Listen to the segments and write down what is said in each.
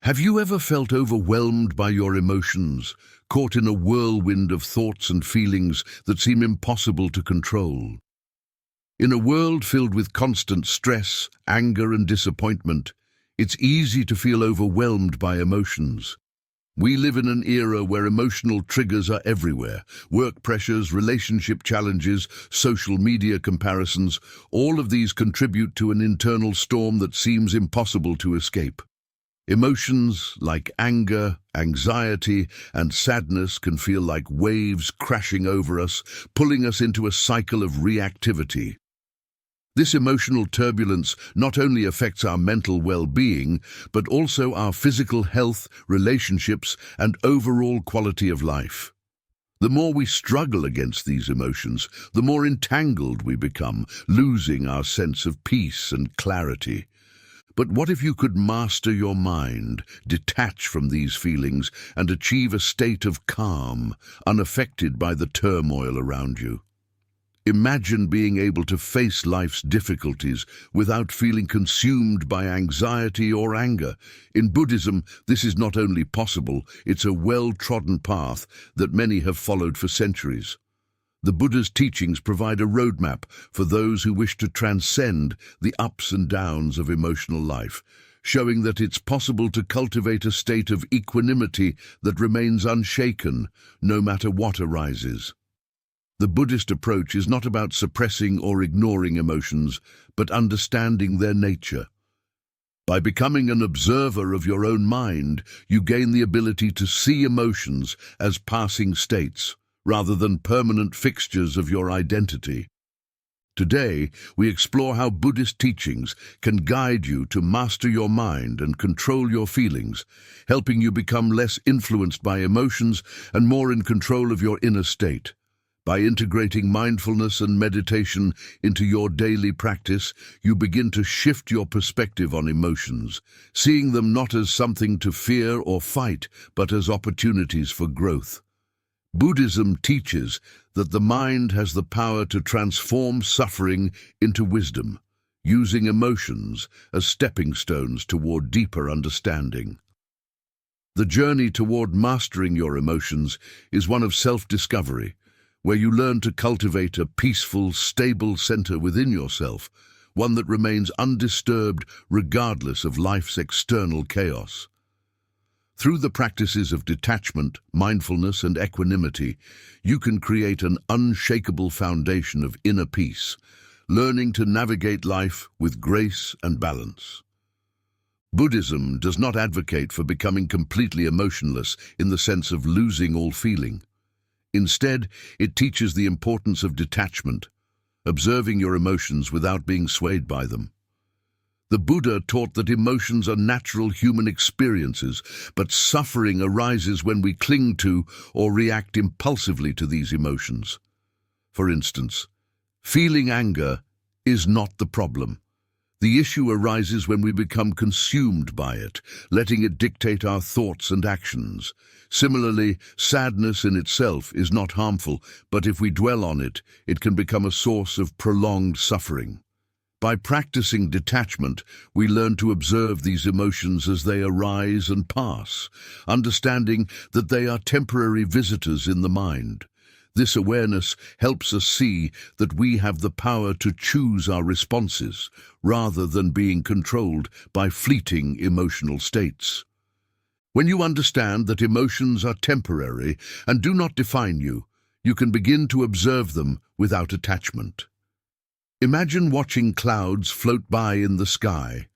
Have you ever felt overwhelmed by your emotions, caught in a whirlwind of thoughts and feelings that seem impossible to control? In a world filled with constant stress, anger and disappointment, it's easy to feel overwhelmed by emotions. We live in an era where emotional triggers are everywhere. Work pressures, relationship challenges, social media comparisons, all of these contribute to an internal storm that seems impossible to escape. Emotions like anger, anxiety, and sadness can feel like waves crashing over us, pulling us into a cycle of reactivity. This emotional turbulence not only affects our mental well-being, but also our physical health, relationships, and overall quality of life. The more we struggle against these emotions, the more entangled we become, losing our sense of peace and clarity. But what if you could master your mind, detach from these feelings, and achieve a state of calm, unaffected by the turmoil around you? Imagine being able to face life's difficulties without feeling consumed by anxiety or anger. In Buddhism, this is not only possible, it's a well-trodden path that many have followed for centuries. The Buddha's teachings provide a roadmap for those who wish to transcend the ups and downs of emotional life, showing that it's possible to cultivate a state of equanimity that remains unshaken, no matter what arises. The Buddhist approach is not about suppressing or ignoring emotions, but understanding their nature. By becoming an observer of your own mind, you gain the ability to see emotions as passing states, rather than permanent fixtures of your identity. Today, we explore how Buddhist teachings can guide you to master your mind and control your feelings, helping you become less influenced by emotions and more in control of your inner state. By integrating mindfulness and meditation into your daily practice, you begin to shift your perspective on emotions, seeing them not as something to fear or fight, but as opportunities for growth. Buddhism teaches that the mind has the power to transform suffering into wisdom, using emotions as stepping stones toward deeper understanding. The journey toward mastering your emotions is one of self-discovery, where you learn to cultivate a peaceful, stable center within yourself, one that remains undisturbed regardless of life's external chaos. Through the practices of detachment, mindfulness, and equanimity, you can create an unshakable foundation of inner peace, learning to navigate life with grace and balance. Buddhism does not advocate for becoming completely emotionless in the sense of losing all feeling. Instead, it teaches the importance of detachment, observing your emotions without being swayed by them. The Buddha taught that emotions are natural human experiences, but suffering arises when we cling to or react impulsively to these emotions. For instance, feeling anger is not the problem. The issue arises when we become consumed by it, letting it dictate our thoughts and actions. Similarly, sadness in itself is not harmful, but if we dwell on it, it can become a source of prolonged suffering. By practicing detachment, we learn to observe these emotions as they arise and pass, understanding that they are temporary visitors in the mind. This awareness helps us see that we have the power to choose our responses, rather than being controlled by fleeting emotional states. When you understand that emotions are temporary and do not define you, you can begin to observe them without attachment. Imagine watching clouds float by in the sky.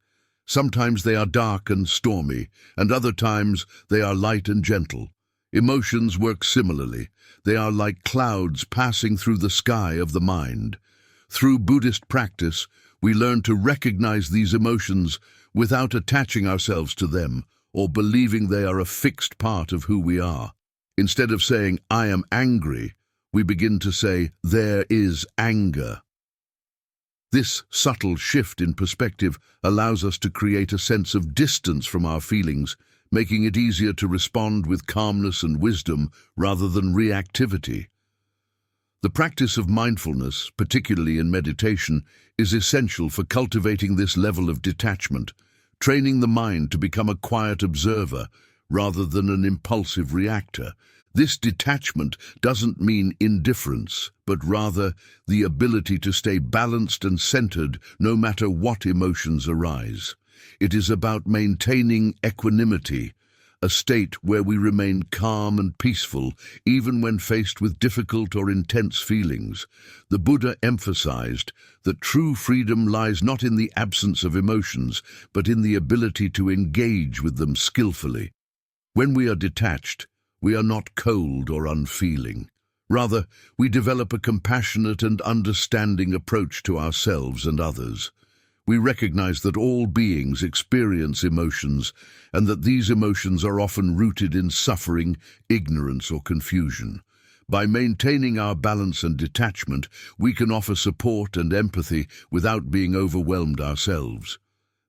Sometimes they are dark and stormy, and other times they are light and gentle. Emotions work similarly. They are like clouds passing through the sky of the mind. Through Buddhist practice, we learn to recognize these emotions without attaching ourselves to them or believing they are a fixed part of who we are. Instead of saying, "I am angry," we begin to say, "There is anger." This subtle shift in perspective allows us to create a sense of distance from our feelings, making it easier to respond with calmness and wisdom rather than reactivity. The practice of mindfulness, particularly in meditation, is essential for cultivating this level of detachment, training the mind to become a quiet observer rather than an impulsive reactor. This detachment doesn't mean indifference, but rather the ability to stay balanced and centered no matter what emotions arise. It is about maintaining equanimity, a state where we remain calm and peaceful even when faced with difficult or intense feelings. The Buddha emphasized that true freedom lies not in the absence of emotions, but in the ability to engage with them skillfully. When we are detached, we are not cold or unfeeling. Rather, we develop a compassionate and understanding approach to ourselves and others. We recognize that all beings experience emotions, and that these emotions are often rooted in suffering, ignorance, or confusion. By maintaining our balance and detachment, we can offer support and empathy without being overwhelmed ourselves.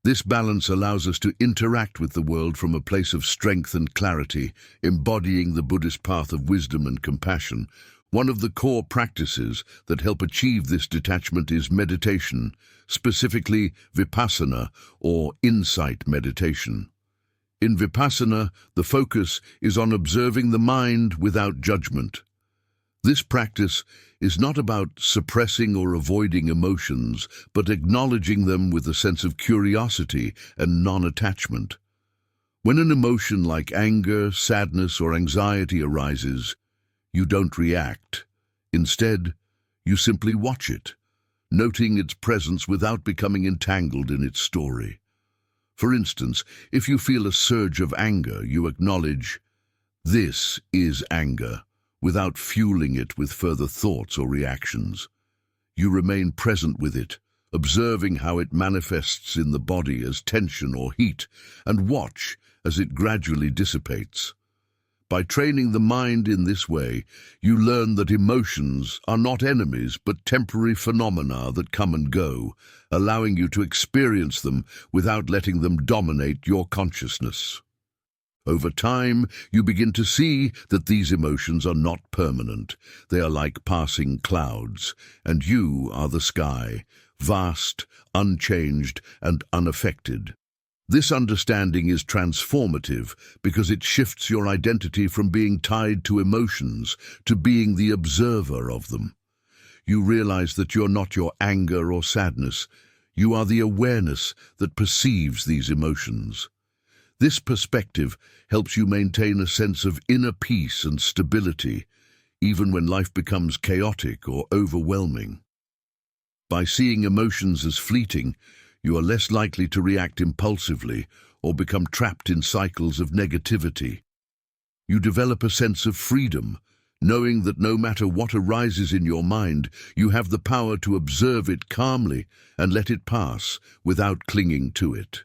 This balance allows us to interact with the world from a place of strength and clarity, embodying the Buddhist path of wisdom and compassion. One of the core practices that help achieve this detachment is meditation, specifically Vipassana or insight meditation. In Vipassana, the focus is on observing the mind without judgment. This practice is not about suppressing or avoiding emotions, but acknowledging them with a sense of curiosity and non-attachment. When an emotion like anger, sadness, or anxiety arises, you don't react. Instead, you simply watch it, noting its presence without becoming entangled in its story. For instance, if you feel a surge of anger, you acknowledge, "This is anger," without fueling it with further thoughts or reactions. You remain present with it, observing how it manifests in the body as tension or heat, and watch as it gradually dissipates. By training the mind in this way, you learn that emotions are not enemies but temporary phenomena that come and go, allowing you to experience them without letting them dominate your consciousness. Over time, you begin to see that these emotions are not permanent. They are like passing clouds, and you are the sky, vast, unchanged, and unaffected. This understanding is transformative because it shifts your identity from being tied to emotions to being the observer of them. You realize that you're not your anger or sadness. You are the awareness that perceives these emotions. This perspective helps you maintain a sense of inner peace and stability, even when life becomes chaotic or overwhelming. By seeing emotions as fleeting, you are less likely to react impulsively or become trapped in cycles of negativity. You develop a sense of freedom, knowing that no matter what arises in your mind, you have the power to observe it calmly and let it pass without clinging to it.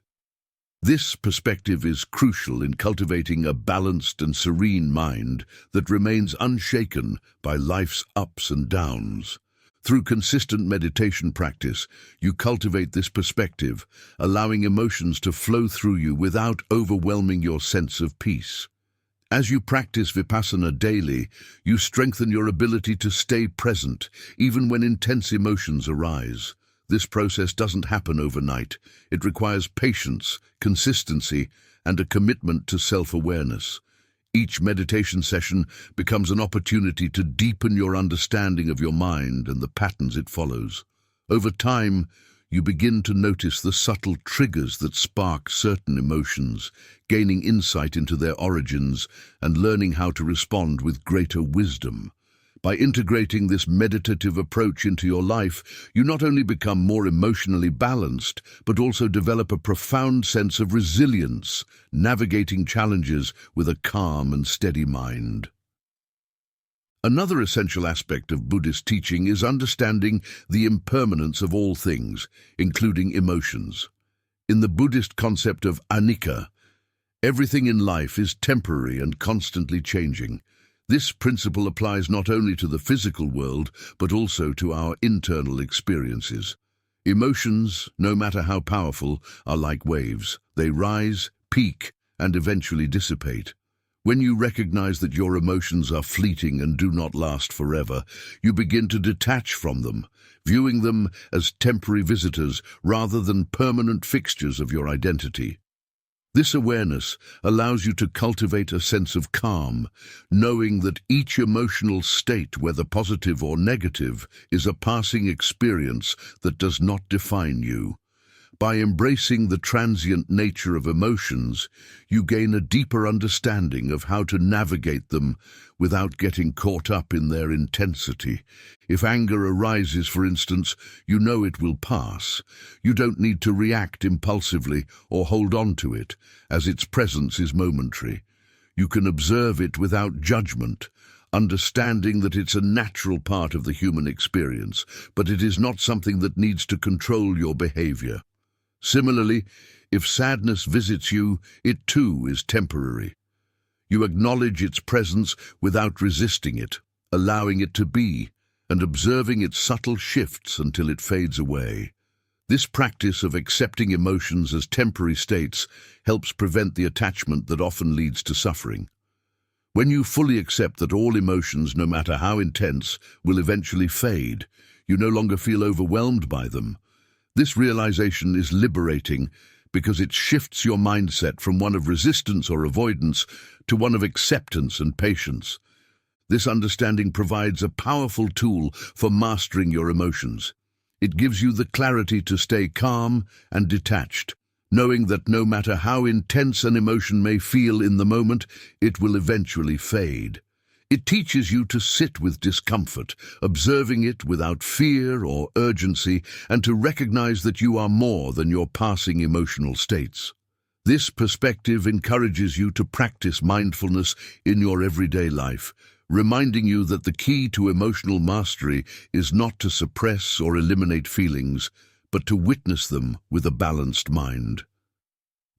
This perspective is crucial in cultivating a balanced and serene mind that remains unshaken by life's ups and downs. Through consistent meditation practice, you cultivate this perspective, allowing emotions to flow through you without overwhelming your sense of peace. As you practice Vipassana daily, you strengthen your ability to stay present, even when intense emotions arise. This process doesn't happen overnight. It requires patience, consistency, and a commitment to self-awareness. Each meditation session becomes an opportunity to deepen your understanding of your mind and the patterns it follows. Over time, you begin to notice the subtle triggers that spark certain emotions, gaining insight into their origins and learning how to respond with greater wisdom. By integrating this meditative approach into your life, you not only become more emotionally balanced, but also develop a profound sense of resilience, navigating challenges with a calm and steady mind. Another essential aspect of Buddhist teaching is understanding the impermanence of all things, including emotions. In the Buddhist concept of anicca, everything in life is temporary and constantly changing. This principle applies not only to the physical world, but also to our internal experiences. Emotions, no matter how powerful, are like waves. They rise, peak, and eventually dissipate. When you recognize that your emotions are fleeting and do not last forever, you begin to detach from them, viewing them as temporary visitors rather than permanent fixtures of your identity. This awareness allows you to cultivate a sense of calm, knowing that each emotional state, whether positive or negative, is a passing experience that does not define you. By embracing the transient nature of emotions, you gain a deeper understanding of how to navigate them without getting caught up in their intensity. If anger arises, for instance, you know it will pass. You don't need to react impulsively or hold on to it, as its presence is momentary. You can observe it without judgment, understanding that it's a natural part of the human experience, but it is not something that needs to control your behavior. Similarly, if sadness visits you, it too is temporary. You acknowledge its presence without resisting it, allowing it to be, and observing its subtle shifts until it fades away. This practice of accepting emotions as temporary states helps prevent the attachment that often leads to suffering. When you fully accept that all emotions, no matter how intense, will eventually fade, you no longer feel overwhelmed by them. This realization is liberating because it shifts your mindset from one of resistance or avoidance to one of acceptance and patience. This understanding provides a powerful tool for mastering your emotions. It gives you the clarity to stay calm and detached, knowing that no matter how intense an emotion may feel in the moment, it will eventually fade. It teaches you to sit with discomfort, observing it without fear or urgency, and to recognize that you are more than your passing emotional states. This perspective encourages you to practice mindfulness in your everyday life, reminding you that the key to emotional mastery is not to suppress or eliminate feelings, but to witness them with a balanced mind.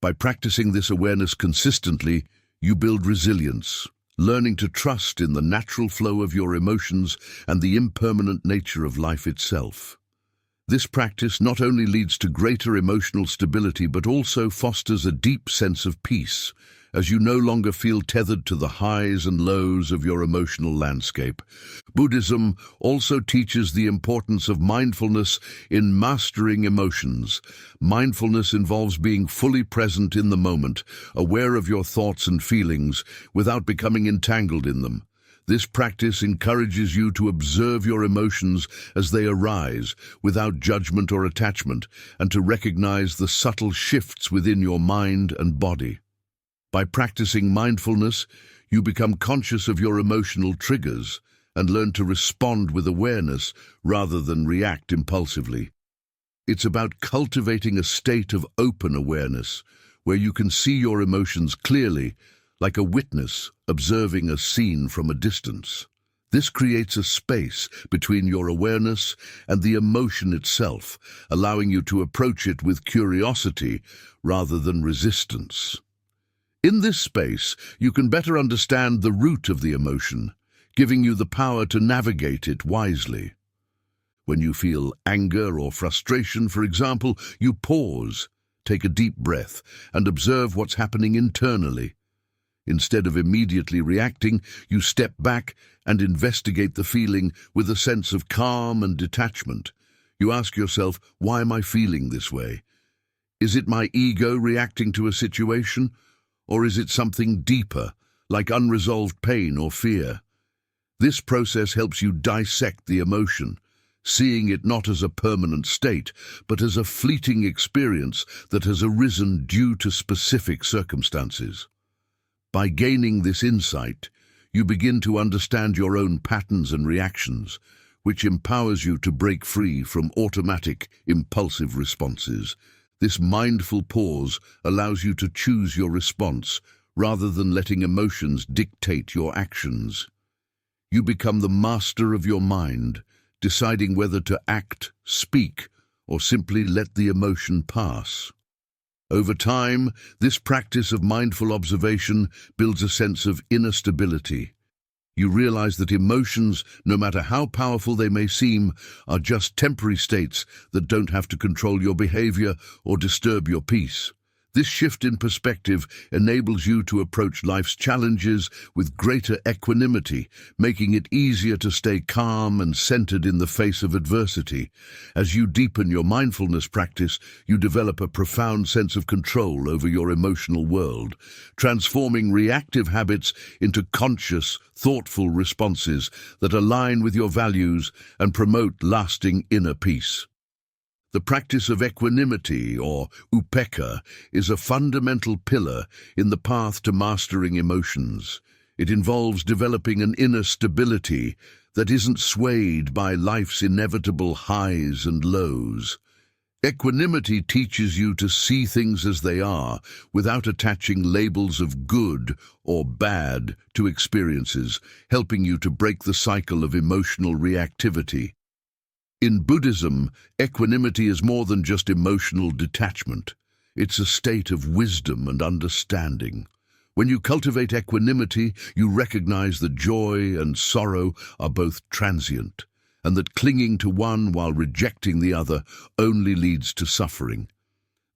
By practicing this awareness consistently, you build resilience, learning to trust in the natural flow of your emotions and the impermanent nature of life itself. This practice not only leads to greater emotional stability but also fosters a deep sense of peace, as you no longer feel tethered to the highs and lows of your emotional landscape. Buddhism also teaches the importance of mindfulness in mastering emotions. Mindfulness involves being fully present in the moment, aware of your thoughts and feelings, without becoming entangled in them. This practice encourages you to observe your emotions as they arise, without judgment or attachment, and to recognize the subtle shifts within your mind and body. By practicing mindfulness, you become conscious of your emotional triggers and learn to respond with awareness rather than react impulsively. It's about cultivating a state of open awareness, where you can see your emotions clearly, like a witness observing a scene from a distance. This creates a space between your awareness and the emotion itself, allowing you to approach it with curiosity rather than resistance. In this space, you can better understand the root of the emotion, giving you the power to navigate it wisely. When you feel anger or frustration, for example, you pause, take a deep breath, and observe what's happening internally. Instead of immediately reacting, you step back and investigate the feeling with a sense of calm and detachment. You ask yourself, why am I feeling this way? Is it my ego reacting to a situation? Or is it something deeper, like unresolved pain or fear? This process helps you dissect the emotion, seeing it not as a permanent state, but as a fleeting experience that has arisen due to specific circumstances. By gaining this insight, you begin to understand your own patterns and reactions, which empowers you to break free from automatic, impulsive responses. This mindful pause allows you to choose your response rather than letting emotions dictate your actions. You become the master of your mind, deciding whether to act, speak, or simply let the emotion pass. Over time, this practice of mindful observation builds a sense of inner stability. You realize that emotions, no matter how powerful they may seem, are just temporary states that don't have to control your behavior or disturb your peace. This shift in perspective enables you to approach life's challenges with greater equanimity, making it easier to stay calm and centered in the face of adversity. As you deepen your mindfulness practice, you develop a profound sense of control over your emotional world, transforming reactive habits into conscious, thoughtful responses that align with your values and promote lasting inner peace. The practice of equanimity, or upekkha, is a fundamental pillar in the path to mastering emotions. It involves developing an inner stability that isn't swayed by life's inevitable highs and lows. Equanimity teaches you to see things as they are, without attaching labels of good or bad to experiences, helping you to break the cycle of emotional reactivity. In Buddhism, equanimity is more than just emotional detachment. It's a state of wisdom and understanding. When you cultivate equanimity, you recognize that joy and sorrow are both transient, and that clinging to one while rejecting the other only leads to suffering.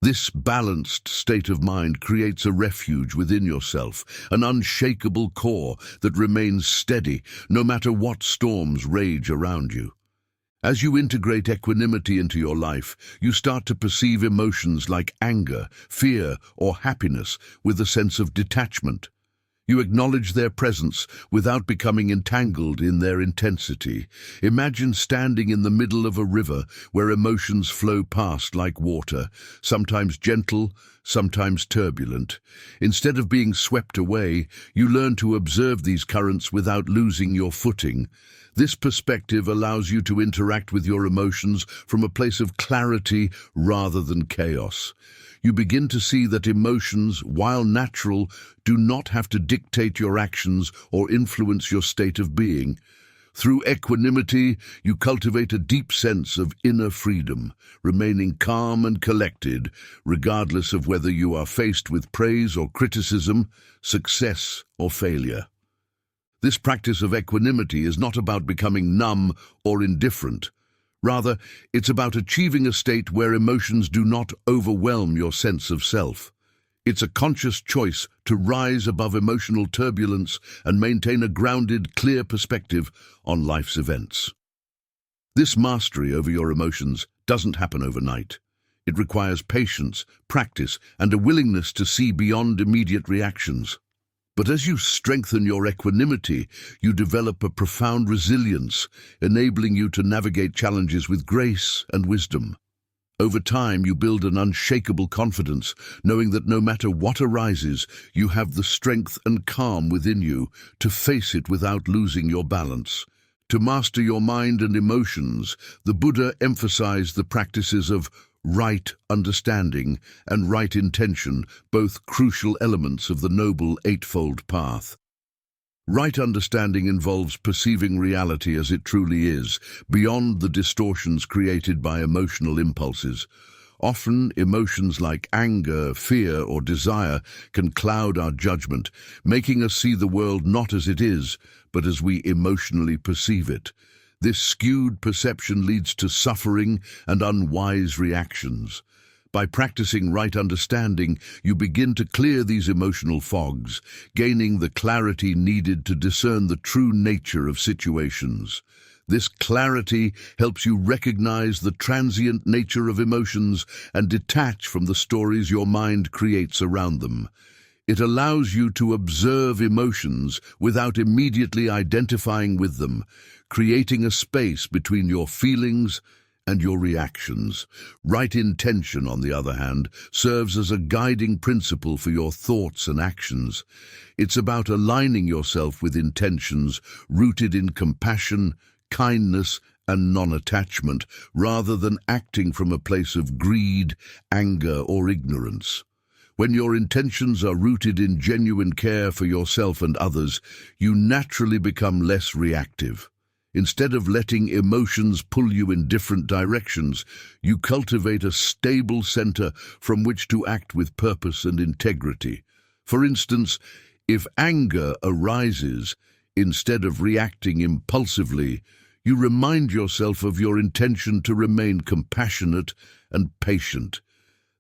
This balanced state of mind creates a refuge within yourself, an unshakable core that remains steady no matter what storms rage around you. As you integrate equanimity into your life, you start to perceive emotions like anger, fear, or happiness with a sense of detachment. You acknowledge their presence without becoming entangled in their intensity. Imagine standing in the middle of a river where emotions flow past like water, sometimes gentle, sometimes turbulent. Instead of being swept away, you learn to observe these currents without losing your footing. This perspective allows you to interact with your emotions from a place of clarity rather than chaos. You begin to see that emotions, while natural, do not have to dictate your actions or influence your state of being. Through equanimity, you cultivate a deep sense of inner freedom, remaining calm and collected, regardless of whether you are faced with praise or criticism, success or failure. This practice of equanimity is not about becoming numb or indifferent. Rather, it's about achieving a state where emotions do not overwhelm your sense of self. It's a conscious choice to rise above emotional turbulence and maintain a grounded, clear perspective on life's events. This mastery over your emotions doesn't happen overnight. It requires patience, practice, and a willingness to see beyond immediate reactions. But as you strengthen your equanimity, you develop a profound resilience, enabling you to navigate challenges with grace and wisdom. Over time, you build an unshakable confidence, knowing that no matter what arises, you have the strength and calm within you to face it without losing your balance. To master your mind and emotions, the Buddha emphasized the practices of right understanding and right intention, both crucial elements of the Noble Eightfold Path. Right understanding involves perceiving reality as it truly is, beyond the distortions created by emotional impulses. Often, emotions like anger, fear, or desire can cloud our judgment, making us see the world not as it is, but as we emotionally perceive it. This skewed perception leads to suffering and unwise reactions. By practicing right understanding, you begin to clear these emotional fogs, gaining the clarity needed to discern the true nature of situations. This clarity helps you recognize the transient nature of emotions and detach from the stories your mind creates around them. It allows you to observe emotions without immediately identifying with them, creating a space between your feelings and your reactions. Right intention, on the other hand, serves as a guiding principle for your thoughts and actions. It's about aligning yourself with intentions rooted in compassion, kindness, and non-attachment, rather than acting from a place of greed, anger, or ignorance. When your intentions are rooted in genuine care for yourself and others, you naturally become less reactive. Instead of letting emotions pull you in different directions, you cultivate a stable center from which to act with purpose and integrity. For instance, if anger arises, instead of reacting impulsively, you remind yourself of your intention to remain compassionate and patient.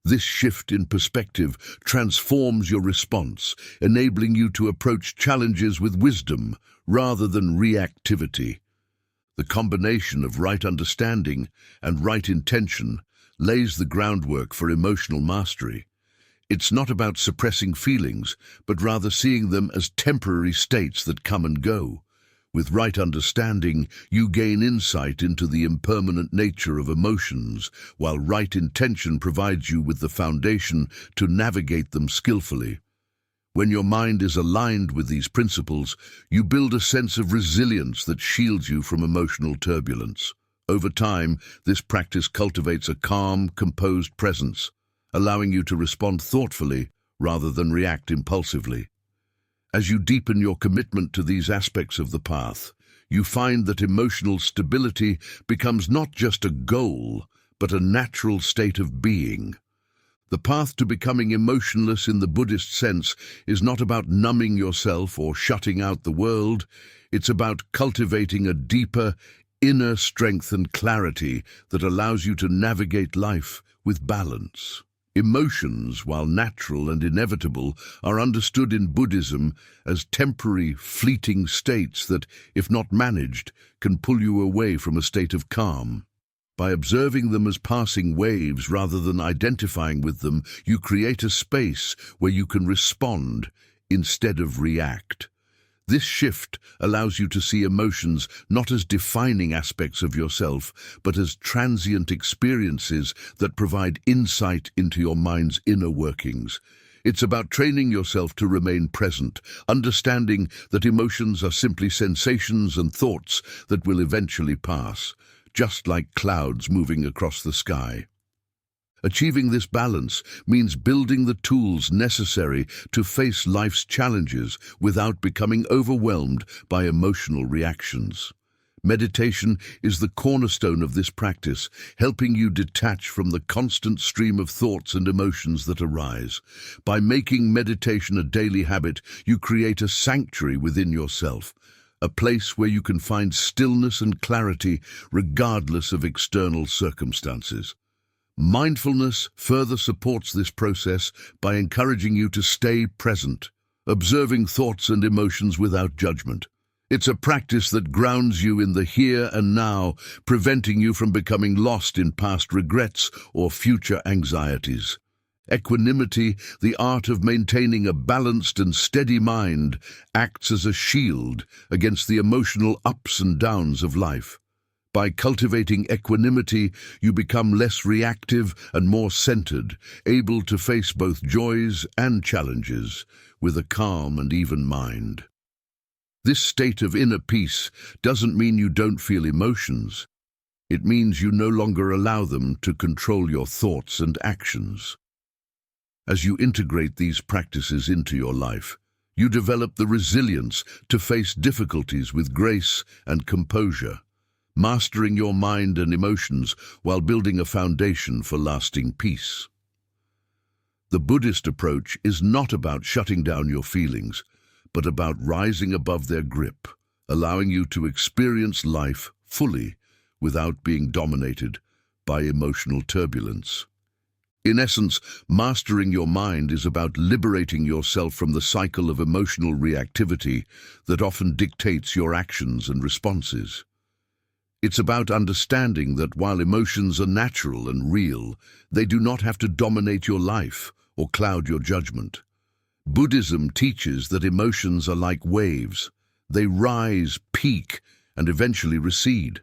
This shift in perspective transforms your response, enabling you to approach challenges with wisdom rather than reactivity. The combination of right understanding and right intention lays the groundwork for emotional mastery. It's not about suppressing feelings, but rather seeing them as temporary states that come and go. With right understanding, you gain insight into the impermanent nature of emotions, while right intention provides you with the foundation to navigate them skillfully. When your mind is aligned with these principles, you build a sense of resilience that shields you from emotional turbulence. Over time, this practice cultivates a calm, composed presence, allowing you to respond thoughtfully rather than react impulsively. As you deepen your commitment to these aspects of the path, you find that emotional stability becomes not just a goal, but a natural state of being. The path to becoming emotionless in the Buddhist sense is not about numbing yourself or shutting out the world. It's about cultivating a deeper, inner strength and clarity that allows you to navigate life with balance. Emotions, while natural and inevitable, are understood in Buddhism as temporary, fleeting states that, if not managed, can pull you away from a state of calm. By observing them as passing waves rather than identifying with them, you create a space where you can respond instead of react. This shift allows you to see emotions not as defining aspects of yourself, but as transient experiences that provide insight into your mind's inner workings. It's about training yourself to remain present, understanding that emotions are simply sensations and thoughts that will eventually pass, just like clouds moving across the sky. Achieving this balance means building the tools necessary to face life's challenges without becoming overwhelmed by emotional reactions. Meditation is the cornerstone of this practice, helping you detach from the constant stream of thoughts and emotions that arise. By making meditation a daily habit, you create a sanctuary within yourself, a place where you can find stillness and clarity regardless of external circumstances. Mindfulness further supports this process by encouraging you to stay present, observing thoughts and emotions without judgment. It's a practice that grounds you in the here and now, preventing you from becoming lost in past regrets or future anxieties. Equanimity, the art of maintaining a balanced and steady mind, acts as a shield against the emotional ups and downs of life. By cultivating equanimity, you become less reactive and more centered, able to face both joys and challenges with a calm and even mind. This state of inner peace doesn't mean you don't feel emotions. It means you no longer allow them to control your thoughts and actions. As you integrate these practices into your life, you develop the resilience to face difficulties with grace and composure, mastering your mind and emotions while building a foundation for lasting peace. The Buddhist approach is not about shutting down your feelings, but about rising above their grip, allowing you to experience life fully without being dominated by emotional turbulence. In essence, mastering your mind is about liberating yourself from the cycle of emotional reactivity that often dictates your actions and responses. It's about understanding that while emotions are natural and real, they do not have to dominate your life or cloud your judgment. Buddhism teaches that emotions are like waves. They rise, peak, and eventually recede.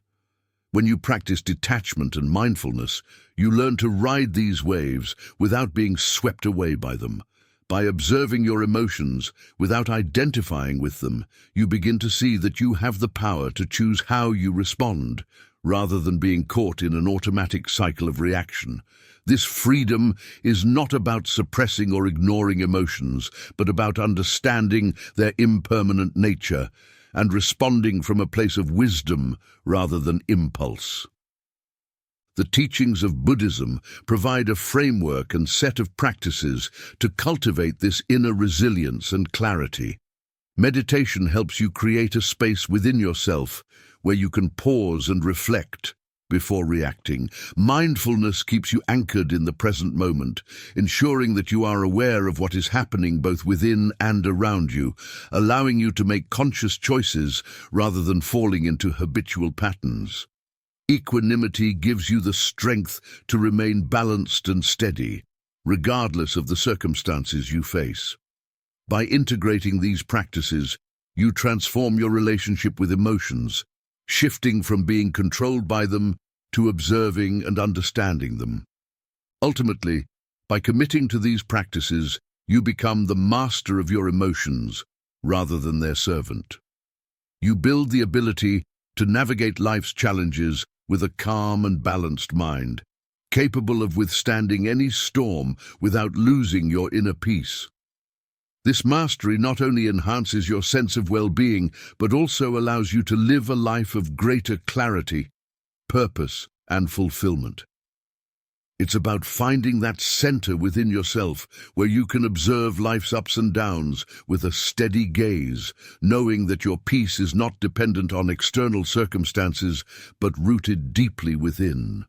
When you practice detachment and mindfulness, you learn to ride these waves without being swept away by them. By observing your emotions without identifying with them, you begin to see that you have the power to choose how you respond, rather than being caught in an automatic cycle of reaction. This freedom is not about suppressing or ignoring emotions, but about understanding their impermanent nature and responding from a place of wisdom rather than impulse. The teachings of Buddhism provide a framework and set of practices to cultivate this inner resilience and clarity. Meditation helps you create a space within yourself where you can pause and reflect, before reacting. Mindfulness keeps you anchored in the present moment, ensuring that you are aware of what is happening both within and around you, allowing you to make conscious choices rather than falling into habitual patterns. Equanimity gives you the strength to remain balanced and steady, regardless of the circumstances you face. By integrating these practices, you transform your relationship with emotions, shifting from being controlled by them to observing and understanding them. Ultimately, by committing to these practices, you become the master of your emotions rather than their servant. You build the ability to navigate life's challenges with a calm and balanced mind, capable of withstanding any storm without losing your inner peace. This mastery not only enhances your sense of well-being, but also allows you to live a life of greater clarity, purpose, and fulfillment. It's about finding that center within yourself where you can observe life's ups and downs with a steady gaze, knowing that your peace is not dependent on external circumstances, but rooted deeply within.